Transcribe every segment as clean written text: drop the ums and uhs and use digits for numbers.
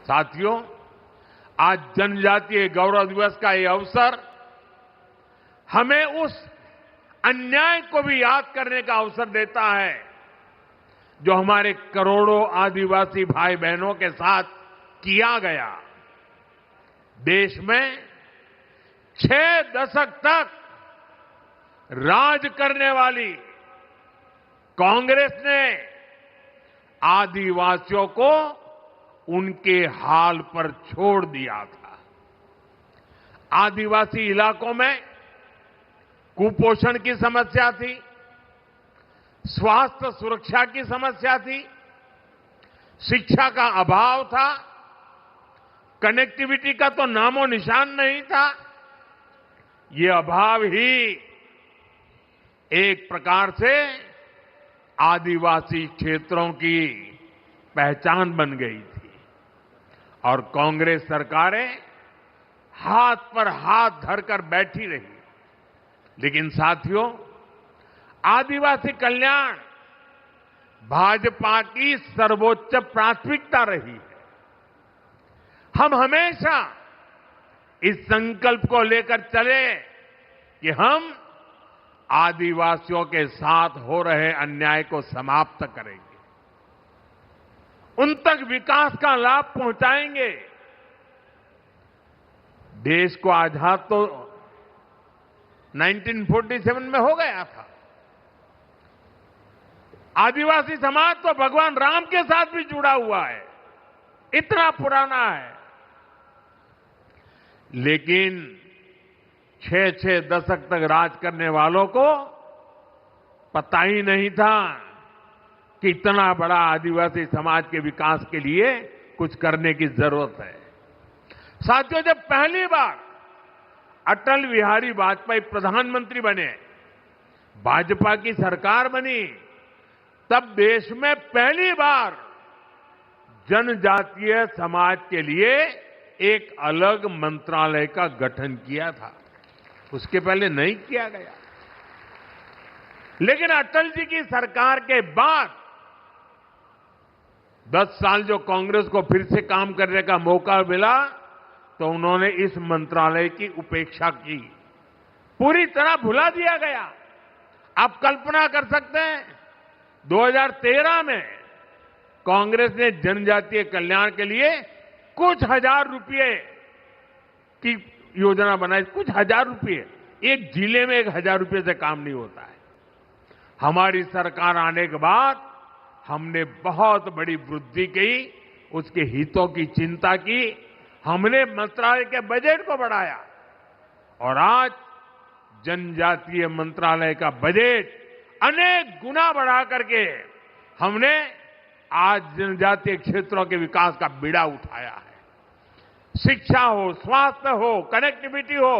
साथियों, आज जनजातीय गौरव दिवस का ये अवसर हमें उस अन्याय को भी याद करने का अवसर देता है जो हमारे करोड़ों आदिवासी भाई बहनों के साथ किया गया। देश में 6 दशक तक राज करने वाली कांग्रेस ने आदिवासियों को उनके हाल पर छोड़ दिया था। आदिवासी इलाकों में कुपोषण की समस्या थी, स्वास्थ्य सुरक्षा की समस्या थी, शिक्षा का अभाव था, कनेक्टिविटी का तो नामो निशान नहीं था। ये अभाव ही एक प्रकार से आदिवासी क्षेत्रों की पहचान बन गई थी और कांग्रेस सरकारें हाथ पर हाथ धरकर बैठी रही। लेकिन साथियों, आदिवासी कल्याण भाजपा की सर्वोच्च प्राथमिकता रही है। हम हमेशा इस संकल्प को लेकर चले कि हम आदिवासियों के साथ हो रहे अन्याय को समाप्त करेंगे, उन तक विकास का लाभ पहुंचाएंगे। देश को आजाद तो 1947 में हो गया था। आदिवासी समाज तो भगवान राम के साथ भी जुड़ा हुआ है, इतना पुराना है। लेकिन 6 दशक तक राज करने वालों को पता ही नहीं था कि इतना बड़ा आदिवासी समाज के विकास के लिए कुछ करने की जरूरत है। साथियों, जब पहली बार अटल बिहारी वाजपेयी प्रधानमंत्री बने, भाजपा की सरकार बनी, तब देश में पहली बार जनजातीय समाज के लिए एक अलग मंत्रालय का गठन किया था। उसके पहले नहीं किया गया। लेकिन अटल जी की सरकार के बाद 10 साल जो कांग्रेस को फिर से काम करने का मौका मिला, तो उन्होंने इस मंत्रालय की उपेक्षा की, पूरी तरह भुला दिया गया। आप कल्पना कर सकते हैं, 2013 में कांग्रेस ने जनजातीय कल्याण के लिए कुछ हजार रुपए की योजना बनाई। कुछ हजार रुपए, एक जिले में 1000 रुपए से काम नहीं होता है। हमारी सरकार आने के बाद हमने बहुत बड़ी वृद्धि की, उसके हितों की चिंता की, हमने मंत्रालय के बजट को बढ़ाया और आज जनजातीय मंत्रालय का बजट अनेक गुना बढ़ा करके हमने आज जनजातीय क्षेत्रों के विकास का बीड़ा उठाया है। शिक्षा हो, स्वास्थ्य हो, कनेक्टिविटी हो,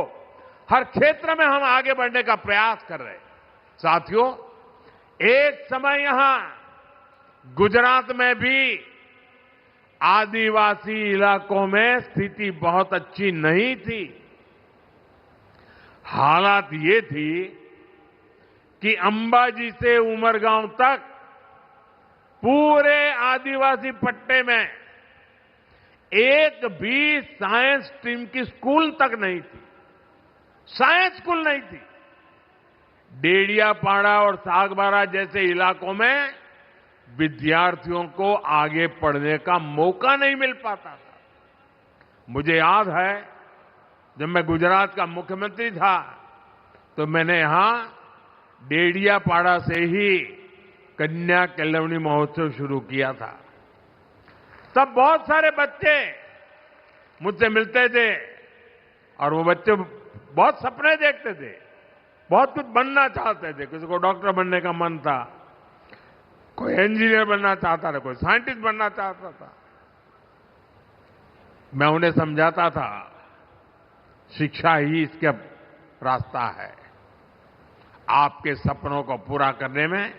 हर क्षेत्र में हम आगे बढ़ने का प्रयास कर रहे हैं। साथियों, एक समय यहां गुजरात में भी आदिवासी इलाकों में स्थिति बहुत अच्छी नहीं थी। हालात ये थी कि अंबाजी से उमरगांव तक पूरे आदिवासी पट्टे में एक भी साइंस स्ट्रीम की स्कूल तक नहीं थी। साइंस स्कूल नहीं थी। डेडियापाड़ा और सागबारा जैसे इलाकों में विद्यार्थियों को आगे पढ़ने का मौका नहीं मिल पाता था। मुझे याद है, जब मैं गुजरात का मुख्यमंत्री था तो मैंने यहां डेडियापाड़ा से ही कन्या केलवनी महोत्सव शुरू किया था। तब बहुत सारे बच्चे मुझसे मिलते थे और वो बच्चे बहुत सपने देखते थे, बहुत कुछ बनना चाहते थे। किसी को डॉक्टर बनने का मन था, कोई इंजीनियर बनना चाहता था, कोई साइंटिस्ट बनना चाहता था। मैं उन्हें समझाता था, शिक्षा ही इसका रास्ता है। आपके सपनों को पूरा करने में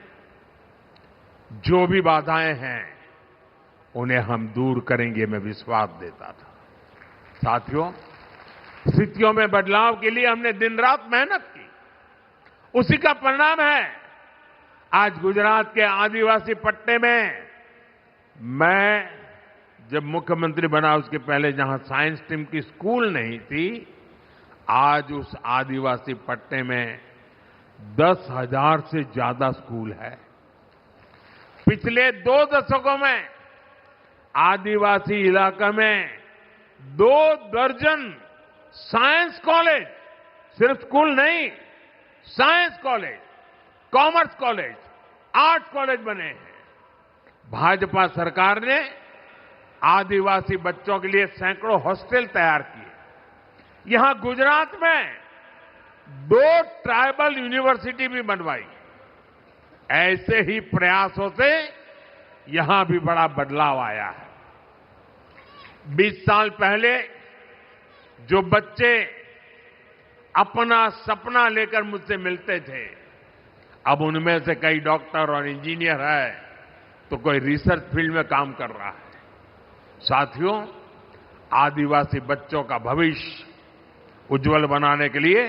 जो भी बाधाएं हैं उन्हें हम दूर करेंगे, मैं विश्वास देता था। साथियों, स्थितियों में बदलाव के लिए हमने दिन रात मेहनत की। उसी का परिणाम है आज गुजरात के आदिवासी पट्टे में मैं जब मुख्यमंत्री बना उसके पहले जहां साइंस स्ट्रीम की स्कूल नहीं थी, आज उस आदिवासी पट्टे में 10,000 से ज्यादा स्कूल है। पिछले 2 दशकों में आदिवासी इलाका में 2 दर्जन साइंस कॉलेज, सिर्फ स्कूल नहीं, science college, commerce college, art college बने हैं। भाजपा सरकार ने आदिवासी बच्चों के लिए सैकड़ों हॉस्टल तैयार किए। यहां गुजरात में 2 ट्राइबल यूनिवर्सिटी भी बनवाई। ऐसे ही प्रयासों से यहां भी बड़ा बदलाव आया है। 20 साल पहले जो बच्चे अपना सपना लेकर मुझसे मिलते थे, अब उनमें से कई डॉक्टर और इंजीनियर है, तो कोई रिसर्च फील्ड में काम कर रहा है। साथियों, आदिवासी बच्चों का भविष्य उज्जवल बनाने के लिए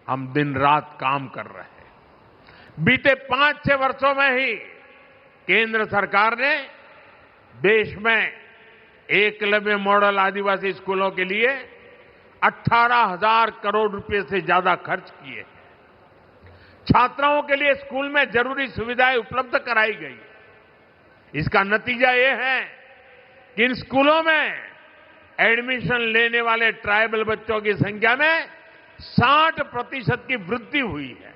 हम दिन रात काम कर रहे हैं। बीते 5-6 वर्षों में ही केंद्र सरकार ने देश में एकलव्य मॉडल आदिवासी स्कूलों के लिए 18,000 करोड़ रुपए से ज्यादा खर्च किए। छात्राओं के लिए स्कूल में जरूरी सुविधाएं उपलब्ध कराई गई। इसका नतीजा ये है कि इन स्कूलों में एडमिशन लेने वाले ट्राइबल बच्चों की संख्या में 60% की वृद्धि हुई है।